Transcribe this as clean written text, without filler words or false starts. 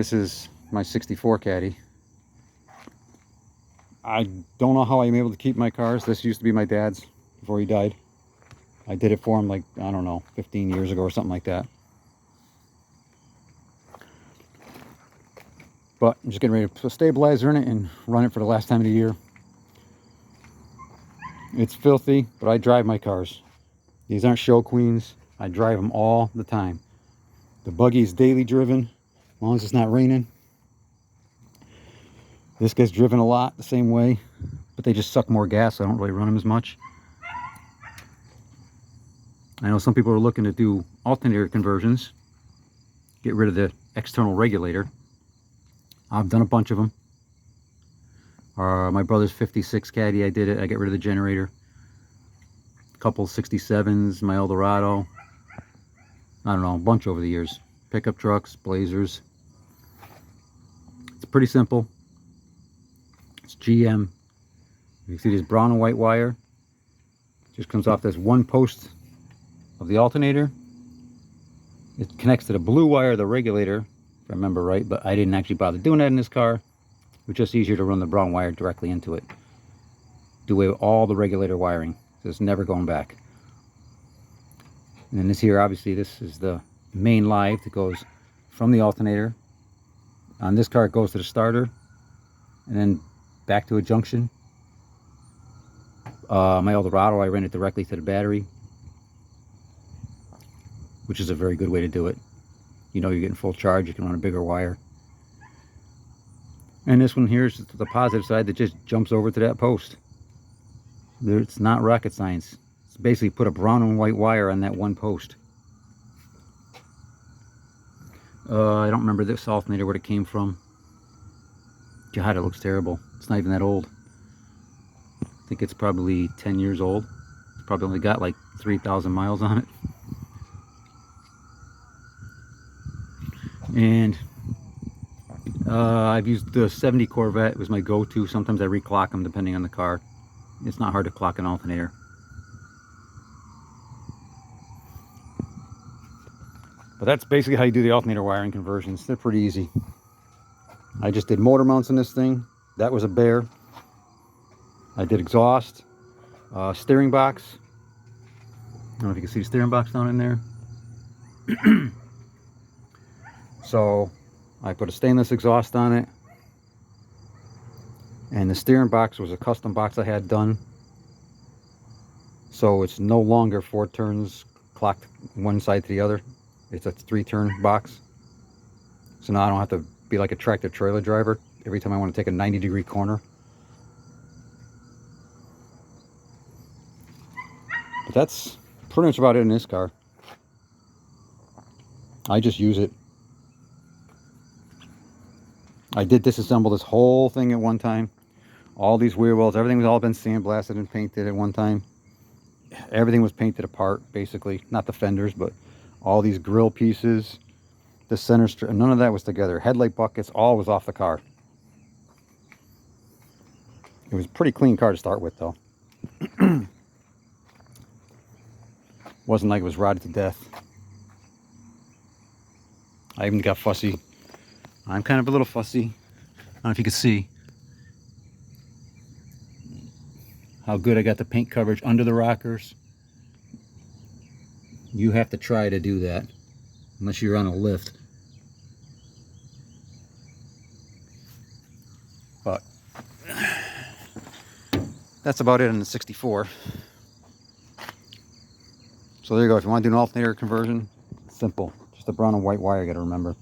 This is my 64 Caddy. I don't know how I'm able to keep my cars. This used to be my dad's before he died. I did it for him like, I don't know, 15 years ago or something like that. But I'm just getting ready to put a stabilizer in it and run it for the last time of the year. It's filthy, but I drive my cars. These aren't show queens. I drive them all the time. The buggy is daily driven, as long as it's not raining. This gets driven a lot the same way, but they just suck more gas, so I don't really run them as much. I know some people are looking to do alternator conversions, get rid of the external regulator. I've done a bunch of them. My brother's 56 Caddy, I did it. I got rid of the generator. A couple 67s, my Eldorado. I don't know, a bunch over the years. Pickup trucks, Blazers. It's pretty simple. It's GM. You see this brown and white wire? It just comes off this one post of the alternator. It connects to the blue wire of the regulator, if I remember right, but I didn't actually bother doing that in this car. It was just easier to run the brown wire directly into it. Do away with all the regulator wiring, so it's never going back. And then this here, obviously, this is the main live that goes from the alternator. On this car, it goes to the starter, and then back to a junction. My Eldorado, I ran it directly to the battery, which is a very good way to do it. You know you're getting full charge, you can run a bigger wire. And this one here is the positive side that just jumps over to that post. It's not rocket science. It's basically put a brown and white wire on that one post. I don't remember this alternator, where it came from. God, it looks terrible. It's not even that old. I think it's probably 10 years old. It's probably only got like 3,000 miles on it. And I've used the 70 Corvette. It was my go-to. Sometimes I reclock them depending on the car. It's not hard to clock an alternator. But that's basically how you do the alternator wiring conversions. They're pretty easy. I just did motor mounts in this thing. That was a bear. I did exhaust, steering box. I don't know if you can see the steering box down in there. So I put a stainless exhaust on it. And the steering box was a custom box I had done. So it's no longer 4 turns clocked one side to the other. It's a 3-turn box. So now I don't have to be like a tractor trailer driver every time I want to take a 90-degree corner. But that's pretty much about it in this car. I just use it. I did disassemble this whole thing at one time. All these wheel wells, everything's all been sandblasted and painted at one time. Everything was painted apart, basically. Not the fenders, but all these grill pieces, the center strip, none of that was together. Headlight buckets, all was off the car. It was a pretty clean car to start with, though. Wasn't like it was rotted to death. I even got fussy. I'm kind of a little fussy. I don't know if you can see how good I got the paint coverage under the rockers. You have to try to do that unless you're on a lift. But that's about it on the 64. So there you go. If you want to do an alternator conversion, simple. Just a brown and white wire, you got to remember.